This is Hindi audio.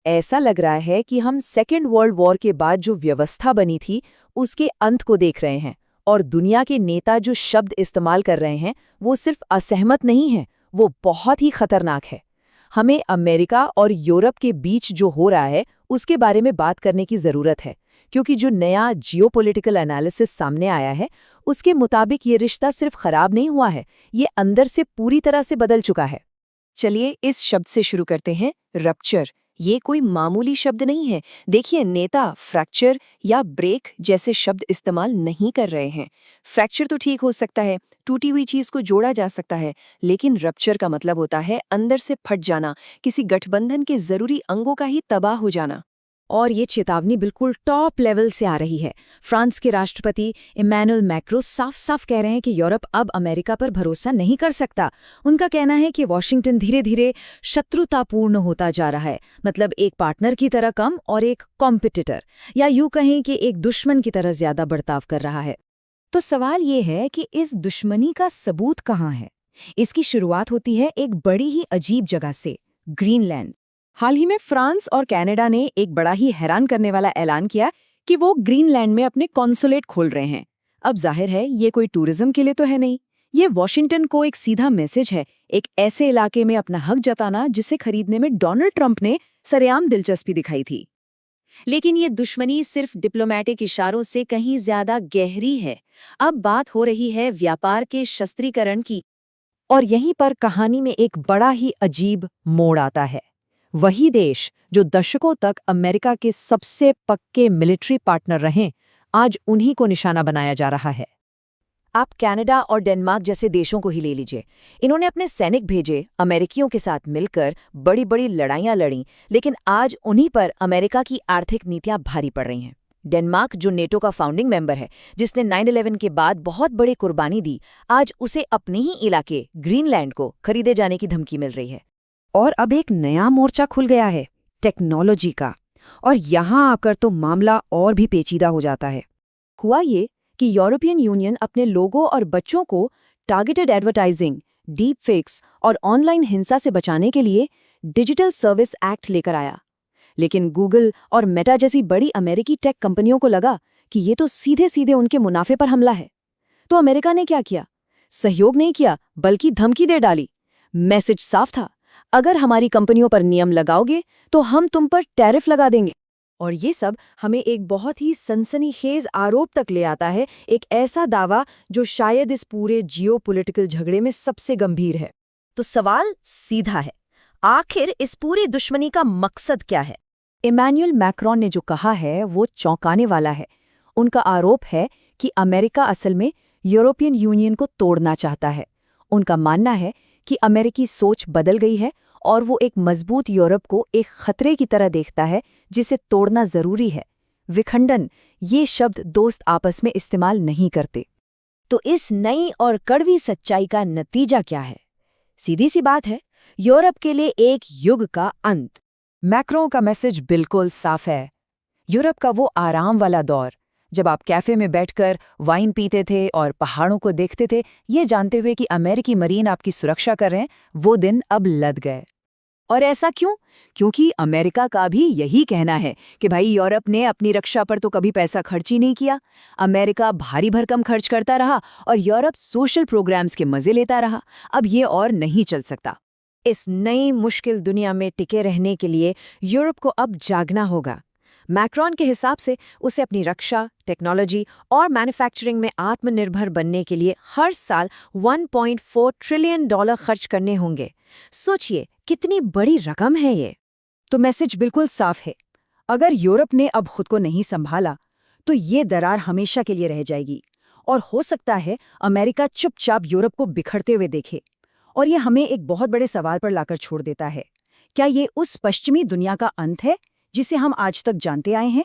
ऐसा लग रहा है कि हम सेकेंड वर्ल्ड वॉर के बाद जो व्यवस्था बनी थी उसके अंत को देख रहे हैं। और दुनिया के नेता जो शब्द इस्तेमाल कर रहे हैं वो सिर्फ असहमत नहीं है, वो बहुत ही खतरनाक है। हमें अमेरिका और यूरोप के बीच जो हो रहा है उसके बारे में बात करने की ज़रूरत है, क्योंकि जो नया जियोपॉलिटिकल एनालिसिस सामने आया है उसके मुताबिक ये रिश्ता सिर्फ खराब नहीं हुआ है, ये अंदर से पूरी तरह से बदल चुका है। चलिए इस शब्द से शुरू करते हैं, रप्चर। ये कोई मामूली शब्द नहीं है। देखिए, नेता फ्रैक्चर या ब्रेक जैसे शब्द इस्तेमाल नहीं कर रहे हैं। फ्रैक्चर तो ठीक हो सकता है, टूटी हुई चीज को जोड़ा जा सकता है, लेकिन रप्चर का मतलब होता है अंदर से फट जाना, किसी गठबंधन के जरूरी अंगों का ही तबाह हो जाना। और ये चेतावनी बिल्कुल टॉप लेवल से आ रही है। फ्रांस के राष्ट्रपति इमैनुअल मैक्रो साफ साफ कह रहे हैं कि यूरोप अब अमेरिका पर भरोसा नहीं कर सकता। उनका कहना है कि वॉशिंगटन धीरे धीरे शत्रुतापूर्ण होता जा रहा है, मतलब एक पार्टनर की तरह कम और एक कॉम्पिटिटर, या यूं कहें कि एक दुश्मन की तरह ज्यादा बर्ताव कर रहा है। तो सवाल ये है कि इस दुश्मनी का सबूत कहाँ है? इसकी शुरुआत होती है एक बड़ी ही अजीब जगह से, ग्रीनलैंड। हाल ही में फ्रांस और कनाडा ने एक बड़ा ही हैरान करने वाला ऐलान किया कि वो ग्रीनलैंड में अपने कॉन्सुलेट खोल रहे हैं। अब जाहिर है ये कोई टूरिज्म के लिए तो है नहीं, ये वॉशिंगटन को एक सीधा मैसेज है, एक ऐसे इलाके में अपना हक जताना जिसे खरीदने में डोनाल्ड ट्रंप ने सरेआम दिलचस्पी दिखाई थी। लेकिन ये दुश्मनी सिर्फ डिप्लोमेटिक इशारों से कहीं ज्यादा गहरी है। अब बात हो रही है व्यापार के शस्त्रीकरण की। और यहीं पर कहानी में एक बड़ा ही अजीब मोड़ आता है। वही देश जो दशकों तक अमेरिका के सबसे पक्के मिलिट्री पार्टनर रहे, आज उन्हीं को निशाना बनाया जा रहा है। आप कनाडा और डेनमार्क जैसे देशों को ही ले लीजिए। इन्होंने अपने सैनिक भेजे, अमेरिकियों के साथ मिलकर बड़ी बड़ी लड़ाइयां लड़ी, लेकिन आज उन्हीं पर अमेरिका की आर्थिक नीतियां भारी पड़ रही हैं। डेनमार्क, जो नेटो का फाउंडिंग मेंबर है, जिसने 9/11 के बाद बहुत बड़ी कुर्बानी दी, आज उसे अपने ही इलाके ग्रीनलैंड को खरीदे जाने की धमकी मिल रही है। और अब एक नया मोर्चा खुल गया है, टेक्नोलॉजी का। और यहां आकर तो मामला और भी पेचीदा हो जाता है। हुआ ये कि यूरोपियन यूनियन अपने लोगों और बच्चों को टारगेटेड एडवर्टाइजिंग, डीप फेक्स और ऑनलाइन हिंसा से बचाने के लिए डिजिटल सर्विस एक्ट लेकर आया। लेकिन गूगल और मेटा जैसी बड़ी अमेरिकी टेक कंपनियों को लगा कि ये तो सीधे सीधे उनके मुनाफे पर हमला है। तो अमेरिका ने क्या किया? सहयोग नहीं किया, बल्कि धमकी दे डाली। मैसेज साफ था, अगर हमारी कंपनियों पर नियम लगाओगे तो हम तुम पर टैरिफ लगा देंगे। और ये सब हमें एक बहुत ही सनसनीखेज आरोप तक ले आता है, एक ऐसा दावा जो शायद इस पूरे जियोपॉलिटिकल झगड़े में सबसे गंभीर है। तो सवाल सीधा है, आखिर इस पूरी दुश्मनी का मकसद क्या है? इमैनुअल मैक्रोन ने जो कहा है वो चौंकाने वाला है। उनका आरोप है कि अमेरिका असल में यूरोपियन यूनियन को तोड़ना चाहता है। उनका मानना है कि अमेरिकी सोच बदल गई है और वो एक मजबूत यूरोप को एक खतरे की तरह देखता है जिसे तोड़ना जरूरी है। विखंडन, ये शब्द दोस्त आपस में इस्तेमाल नहीं करते। तो इस नई और कड़वी सच्चाई का नतीजा क्या है? सीधी सी बात है, यूरोप के लिए एक युग का अंत। मैक्रों का मैसेज बिल्कुल साफ है। यूरोप का वो आराम वाला दौर, जब आप कैफे में बैठकर वाइन पीते थे और पहाड़ों को देखते थे, ये जानते हुए कि अमेरिकी मरीन आपकी सुरक्षा कर रहे हैं, वो दिन अब लद गए। और ऐसा क्यों? क्योंकि अमेरिका का भी यही कहना है कि भाई यूरोप ने अपनी रक्षा पर तो कभी पैसा खर्च ही नहीं किया। अमेरिका भारी भरकम खर्च करता रहा और यूरोप सोशल प्रोग्राम्स के मजे लेता रहा। अब ये और नहीं चल सकता। इस नई मुश्किल दुनिया में टिके रहने के लिए यूरोप को अब जागना होगा। मैक्रोन के हिसाब से उसे अपनी रक्षा, टेक्नोलॉजी और मैन्युफैक्चरिंग में आत्मनिर्भर बनने के लिए हर साल $1.4 ट्रिलियन खर्च करने होंगे। सोचिए कितनी बड़ी रकम है ये। तो मैसेज बिल्कुल साफ है, अगर यूरोप ने अब खुद को नहीं संभाला तो ये दरार हमेशा के लिए रह जाएगी। और हो सकता है अमेरिका चुपचाप यूरोप को बिखरते हुए देखे। और ये हमें एक बहुत बड़े सवाल पर लाकर छोड़ देता है, क्या ये उस पश्चिमी दुनिया का अंत है जिसे हम आज तक जानते आए हैं?